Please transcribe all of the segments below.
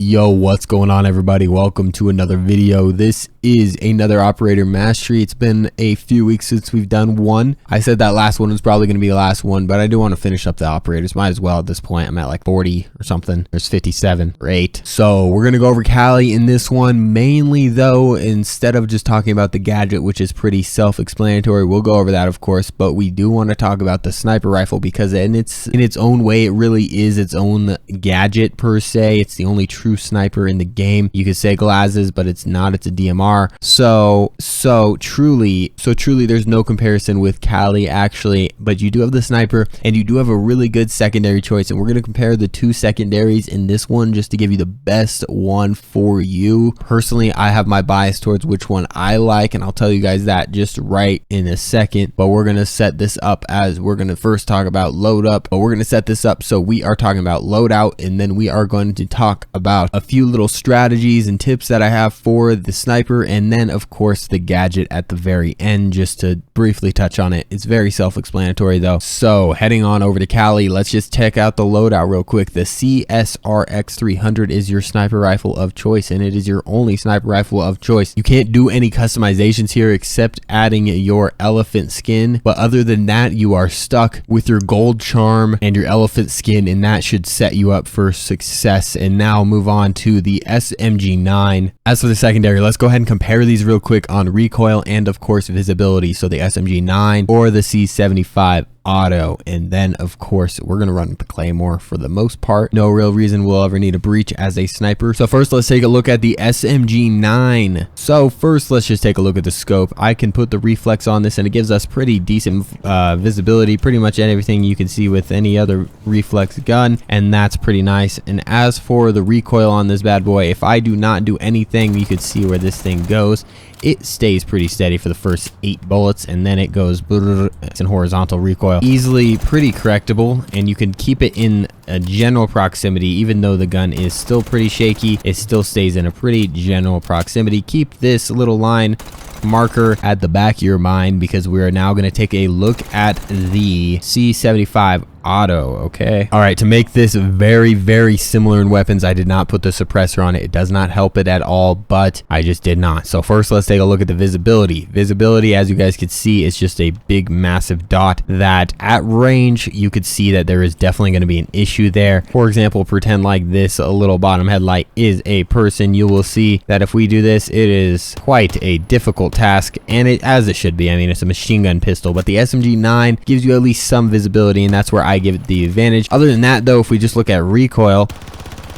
Yo, what's going on, everybody? Welcome to another video. This is another operator mastery. It's been a few weeks since we've done one. I said that last one was probably going to be the last one, but I do want to finish up the operators. Might as well at this point. I'm at like 40 or something. There's 57 or 8. So we're going to go over Kali in this one. Mainly though, instead of just talking about the gadget, which is pretty self-explanatory, we'll go over that of course, but we do want to talk about the sniper rifle because in its own way, it really is its own gadget per se. It's the only true sniper in the game. You could say glasses, but it's not. It's a DMR. So truly there's no comparison with Kali actually, but you do have the sniper and you do have a really good secondary choice, and we're going to compare the two secondaries in this one just to give you the best one for you. Personally, I have my bias towards which one I like, and I'll tell you guys that just right in a second, but we're going to set this up as we're going to first talk about load up, but we're going to set this up so we are talking about loadout, and then we are going to talk about a few little strategies and tips that I have for the sniper, and then of course the gadget at the very end just to briefly touch on it. It's very self-explanatory though. So heading on over to Kali, let's just check out the loadout real quick. The CSRX 300 is your sniper rifle of choice, and it is your only sniper rifle of choice. You can't do any customizations here except adding your elephant skin, but other than that you are stuck with your gold charm and your elephant skin, and that should set you up for success. And now move on to the SMG9. As for the secondary, let's go ahead and compare these real quick on recoil and of course visibility. So the SMG9 or the C75 auto, and then of course we're going to run with the Claymore for the most part. No real reason we'll ever need a breach as a sniper. So first let's take a look at the SMG9. So first let's just take a look at the scope. I can put the reflex on this and it gives us pretty decent visibility, pretty much everything you can see with any other reflex gun, and that's pretty nice. And as for the recoil on this bad boy, if I do not do anything, you could see where this thing goes. It stays pretty steady for the first 8 bullets, and then it goes, it's in horizontal recoil. Easily pretty correctable, and you can keep it in a general proximity. Even though the gun is still pretty shaky, it still stays in a pretty general proximity. Keep this little line marker at the back of your mind because we are now going to take a look at the C75 auto. Okay, all right, to make this very similar in weapons, I did not put the suppressor on it. It does not help it at all, but I just did not. So first let's take a look at the visibility. As you guys can see, is just a big massive dot that at range you could see that there is definitely going to be an issue there. For example, pretend like this a little bottom headlight is a person. You will see that if we do this, it is quite a difficult task, and as it should be. I mean, it's a machine gun pistol, but the SMG9 gives you at least some visibility, and that's where I give it the advantage. Other than that though, if we just look at recoil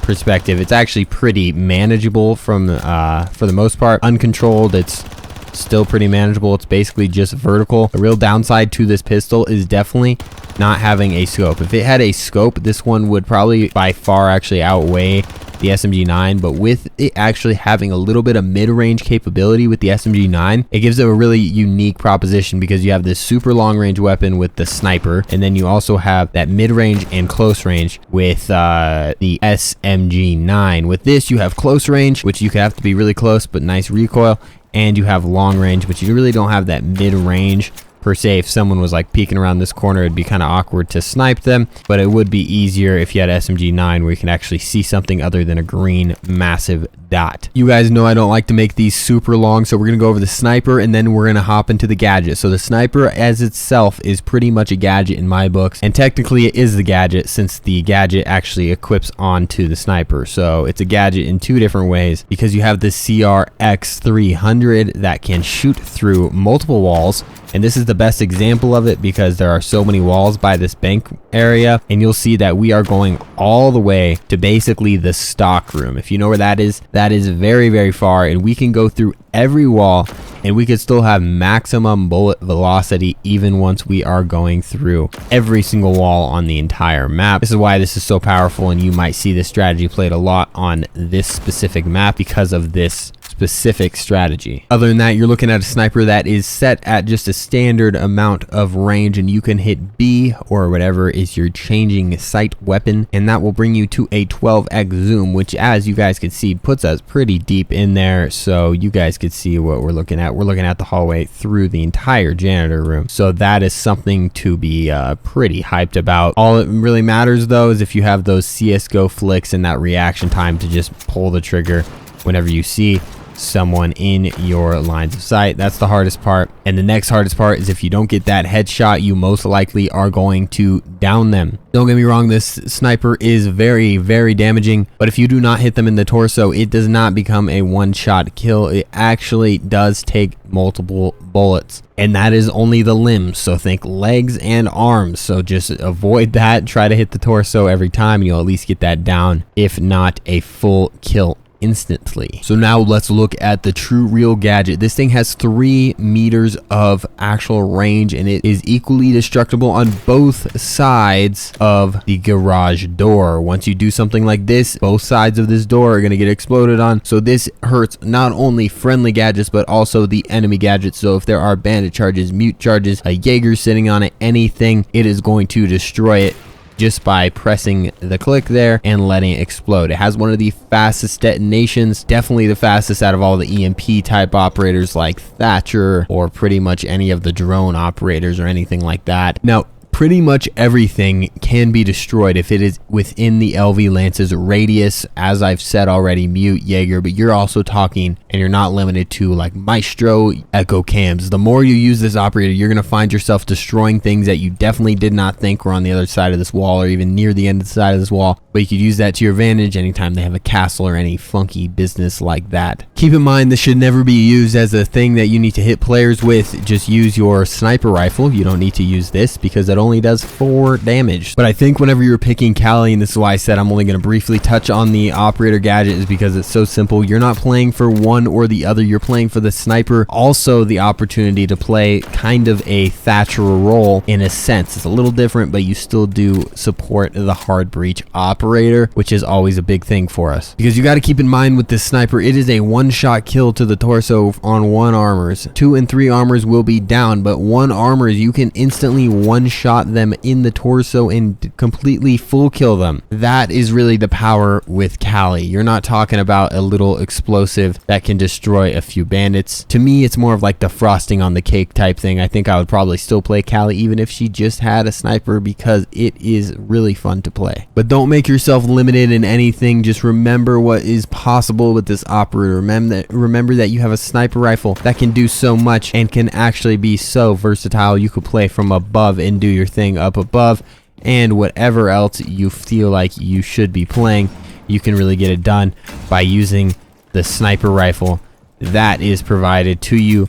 perspective, it's actually pretty manageable from for the most part. Uncontrolled, it's still pretty manageable. It's basically just vertical. The real downside to this pistol is definitely not having a scope. If it had a scope, this one would probably by far actually outweigh the SMG9, but with it actually having a little bit of mid-range capability with the SMG9, it gives it a really unique proposition because you have this super long-range weapon with the sniper, and then you also have that mid-range and close range with the SMG9. With this, you have close range, which you could have to be really close, but nice recoil, and you have long range, but you really don't have that mid-range per se. If someone was like peeking around this corner, it'd be kind of awkward to snipe them, but it would be easier if you had SMG9 where you can actually see something other than a green massive dot. You guys know I don't like to make these super long, so we're gonna go over the sniper and then we're gonna hop into the gadget. So the sniper as itself is pretty much a gadget in my books, and technically it is the gadget since the gadget actually equips onto the sniper. So it's a gadget in two different ways because you have the CRX 300 that can shoot through multiple walls, and this is the best example of it because there are so many walls by this bank area, and you'll see that we are going all the way to basically the stock room. If you know where that is very far, and we can go through every wall and we could still have maximum bullet velocity even once we are going through every single wall on the entire map. This is why this is so powerful, and you might see this strategy played a lot on this specific map because of this specific strategy. Other than that, you're looking at a sniper that is set at just a standard amount of range, and you can hit B or whatever is your changing sight weapon, and that will bring you to a 12x zoom, which, as you guys can see, puts us pretty deep in there. So you guys could see what we're looking at. We're looking at the hallway through the entire janitor room. So that is something to be pretty hyped about. All it really matters though is if you have those CSGO flicks and that reaction time to just pull the trigger whenever you see someone in your lines of sight. That's the hardest part. And the next hardest part is if you don't get that headshot, you most likely are going to down them. Don't get me wrong, this sniper is very, very damaging, but if you do not hit them in the torso, it does not become a one-shot kill. It actually does take multiple bullets, and that is only the limbs. So think legs and arms. So just avoid that. Try to hit the torso every time, and you'll at least get that down, if not a full kill instantly. So now let's look at the True Real gadget. This thing has 3 meters of actual range, and it is equally destructible on both sides of the garage door. Once you do something like this, both sides of this door are going to get exploded on. So this hurts not only friendly gadgets but also the enemy gadgets. So if there are bandit charges, mute charges, a Jaeger sitting on it, anything, it is going to destroy it just by pressing the click there and letting it explode. It has one of the fastest detonations, definitely the fastest out of all the EMP type operators like Thatcher or pretty much any of the drone operators or anything like that. Now, pretty much everything can be destroyed if it is within the LV Lance's radius. As I've said already, mute, Jaeger, but you're also talking, and you're not limited to, like Maestro, Echo Cams. The more you use this operator, you're going to find yourself destroying things that you definitely did not think were on the other side of this wall or even near the end of the side of this wall. But you could use that to your advantage anytime they have a castle or any funky business like that. Keep in mind, this should never be used as a thing that you need to hit players with. Just use your sniper rifle. You don't need to use this because it only does 4 damage. But I think whenever you're picking Kali, and this is why I said I'm only going to briefly touch on the operator gadget, is because it's so simple. You're not playing for one or the other. You're playing for the sniper. Also the opportunity to play kind of a Thatcher role in a sense. It's a little different, but you still do support the hard breach operator, which is always a big thing for us. Because you got to keep in mind with this sniper, it is a one-shot kill to the torso on 1 armors. 2 and 3 armors will be down, but 1 armors, you can instantly one-shot them in the torso and completely full kill them. That is really the power with Kali. You're not talking about a little explosive that can destroy a few bandits. To me, it's more of like the frosting on the cake type thing. I think I would probably still play Kali even if she just had a sniper, because it is really fun to play. But don't make yourself limited in anything. Just remember what is possible with this operator. Remember that you have a sniper rifle that can do so much and can actually be so versatile. You could play from above and do your thing up above, and whatever else you feel like you should be playing, you can really get it done by using the sniper rifle that is provided to you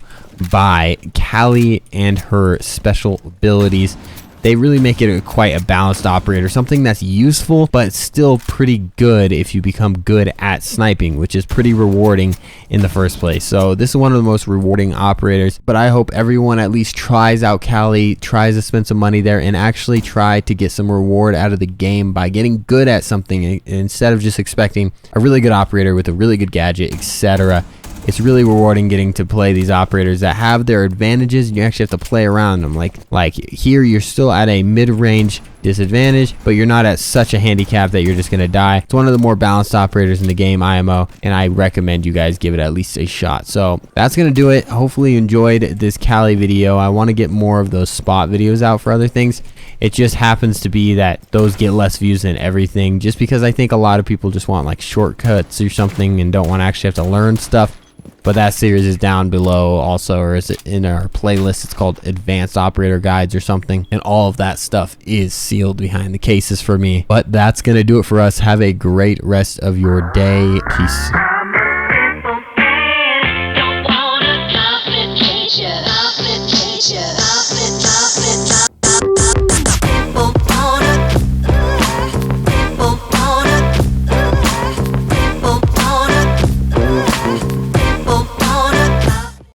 by Kali and her special abilities. They really make it quite a balanced operator, something that's useful but still pretty good if you become good at sniping, which is pretty rewarding in the first place. So this is one of the most rewarding operators, but I hope everyone at least tries out Kali, tries to spend some money there, and actually try to get some reward out of the game by getting good at something instead of just expecting a really good operator with a really good gadget, etc. It's really rewarding getting to play these operators that have their advantages, and you actually have to play around them. Like here, you're still at a mid-range disadvantage, but you're not at such a handicap that you're just gonna die. It's one of the more balanced operators in the game, IMO, and I recommend you guys give it at least a shot. So that's gonna do it. Hopefully you enjoyed this Kali video. I want to get more of those spot videos out for other things. It just happens to be that those get less views than everything, just because I think a lot of people just want like shortcuts or something and don't want to actually have to learn stuff. But that series is down below also, or is it in our playlist? It's called Advanced Operator Guides or something, and all of that stuff is sealed behind the cases for me. But that's gonna do it for us. Have a great rest of your day. Peace.